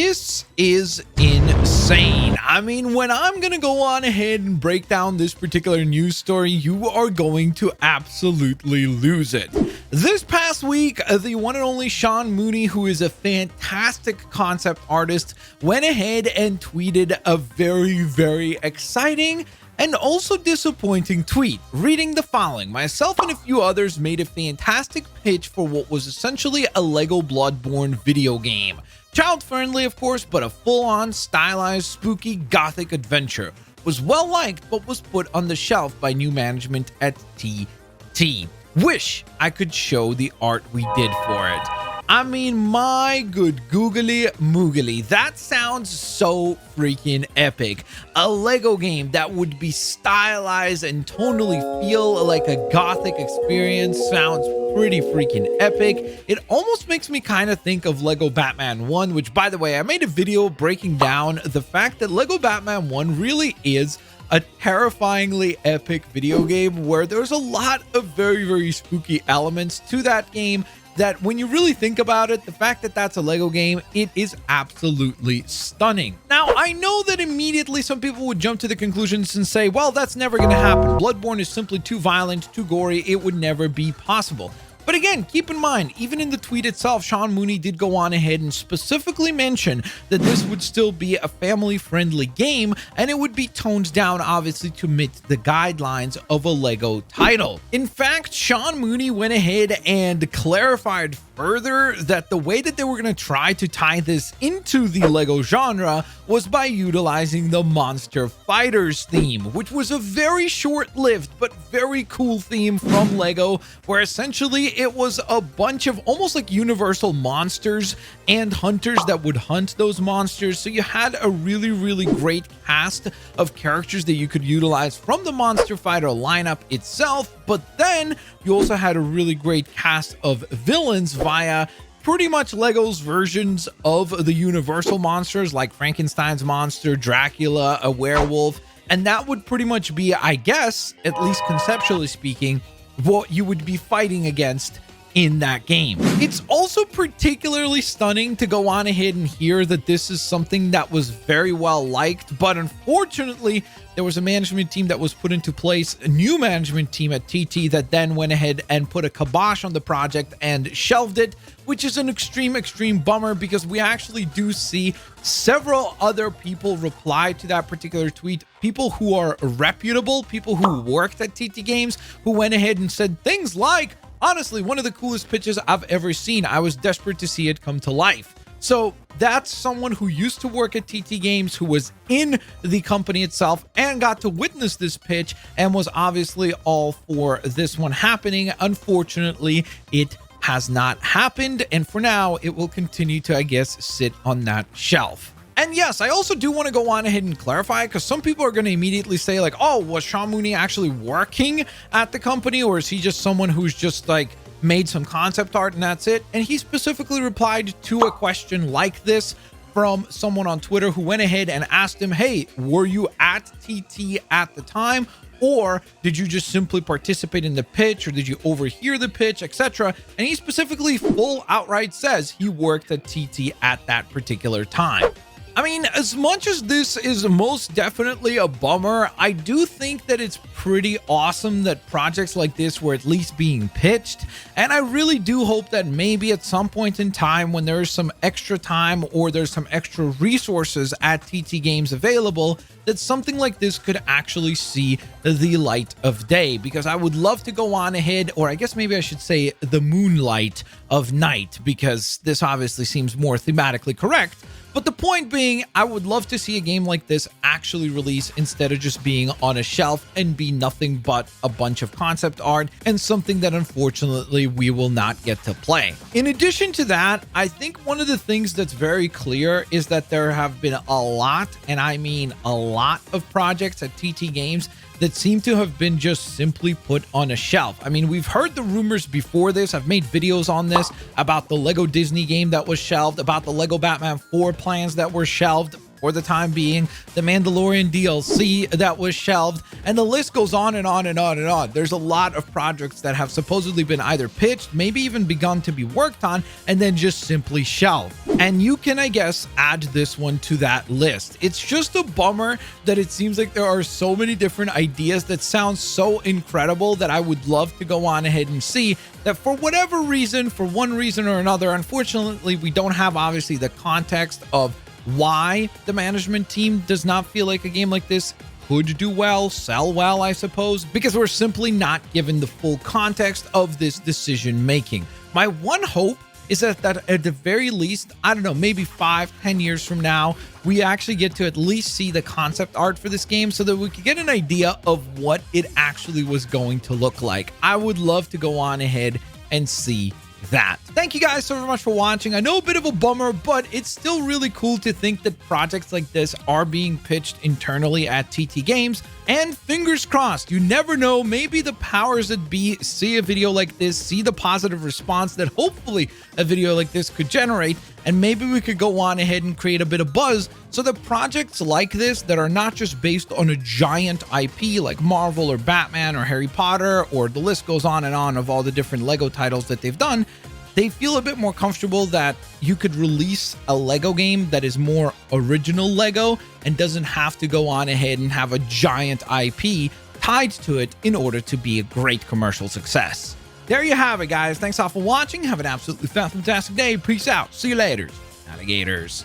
This is insane. I mean, when I'm gonna go on ahead and break down this particular news story, you are going to absolutely lose it. This past week, the one and only Sean Mooney, who is a fantastic concept artist, went ahead and tweeted a very exciting and also disappointing tweet, reading the following. Myself and a few others made a fantastic pitch for what was essentially a Lego Bloodborne video game. Child-friendly, of course, but a full-on, stylized, spooky, gothic adventure. Was well-liked, but was put on the shelf by new management at TT. Wish I could show the art we did for it. I mean, my good googly moogly, that sounds so freaking epic. A Lego game that would be stylized and tonally feel like a gothic experience sounds pretty freaking epic. It almost makes me kind of think of Lego Batman 1, which, by the way, I made a video breaking down the fact that Lego Batman 1 really is a terrifyingly epic video game where there's a lot of very spooky elements to that game that when you really think about it, the fact that that's a Lego game, it is absolutely stunning. Now, I know that immediately some people would jump to the conclusions and say, well, that's never going to happen. Bloodborne is simply too violent, too gory. It would never be possible. But again, keep in mind, even in the tweet itself, Sean Mooney did go on ahead and specifically mention that this would still be a family-friendly game, and it would be toned down, obviously, to meet the guidelines of a Lego title. In fact, Sean Mooney went ahead and clarified further that the way that they were going to try to tie this into the Lego genre was by utilizing the Monster Fighters theme, which was a very short-lived but very cool theme from Lego, where essentially it was a bunch of almost like universal monsters and hunters that would hunt those monsters. So you had a really great cast of characters that you could utilize from the Monster Fighter lineup itself, but then you also had a really great cast of villains via pretty much Lego's versions of the universal monsters like Frankenstein's monster, Dracula, a werewolf, and that would pretty much be, I guess, at least conceptually speaking, what you would be fighting against in that game. It's also particularly stunning to go on ahead and hear that this is something that was very well liked, but unfortunately there was a management team that was put into place, a new management team at TT, that then went ahead and put a kibosh on the project and shelved it, which is an extreme bummer, because we actually do see several other people reply to that particular tweet, people who are reputable, people who worked at TT Games, who went ahead and said things like, honestly, one of the coolest pitches I've ever seen. I was desperate to see it come to life. So that's someone who used to work at TT Games, who was in the company itself and got to witness this pitch and was obviously all for this one happening. Unfortunately, it has not happened, and for now it will continue to, I guess, sit on that shelf. And yes, I also do want to go on ahead and clarify, because some people are going to immediately say like, oh, was Sean Mooney actually working at the company, or is he just someone who's just like made some concept art and that's it? And he specifically replied to a question like this from someone on Twitter who went ahead and asked him, hey, were you at TT at the time? Or did you just simply participate in the pitch, or did you overhear the pitch, etc.? And he specifically full outright says he worked at TT at that particular time. I mean, as much as this is most definitely a bummer, I do think that it's pretty awesome that projects like this were at least being pitched. And I really do hope that maybe at some point in time, when there's some extra time or there's some extra resources at TT Games available, that something like this could actually see the light of day, because I would love to go on ahead, or I guess maybe I should say the moonlight of night, because this obviously seems more thematically correct. But the point being, I would love to see a game like this actually release instead of just being on a shelf and be nothing but a bunch of concept art and something that unfortunately we will not get to play. In addition to that, I think one of the things that's very clear is that there have been a lot, and I mean a lot, of projects at TT Games that seem to have been just simply put on a shelf. I mean, we've heard the rumors before this. I've made videos on this about the Lego Disney game that was shelved, about the Lego Batman 4 plans that were shelved. for the time being, the Mandalorian DLC that was shelved, and the list goes on and on and on and on. There's a lot of projects that have supposedly been either pitched, maybe even begun to be worked on, and then just simply shelved. And you can, I guess, add this one to that list. It's just a bummer that it seems like there are so many different ideas that sound so incredible that I would love to go on ahead and see, that for whatever reason, for one reason or another, unfortunately, we don't have obviously the context of why the management team does not feel like a game like this could do well, sell well, I suppose, because we're simply not given the full context of this decision making. My one hope is that at the very least, I don't know, maybe 5-10 years from now, we actually get to at least see the concept art for this game so that we could get an idea of what it actually was going to look like. I would love to go on ahead and see that. Thank you guys so very much for watching. I know a bit of a bummer, but it's still really cool to think that projects like this are being pitched internally at TT Games. And fingers crossed, you never know, maybe the powers that be see a video like this, see the positive response that hopefully a video like this could generate, and maybe we could go on ahead and create a bit of buzz so that projects like this that are not just based on a giant IP like Marvel or Batman or Harry Potter, or the list goes on and on of all the different Lego titles that they've done, they feel a bit more comfortable that you could release a Lego game that is more original Lego and doesn't have to go on ahead and have a giant IP tied to it in order to be a great commercial success. There you have it, guys. Thanks all for watching. Have an absolutely fantastic day. Peace out. See you later, alligators.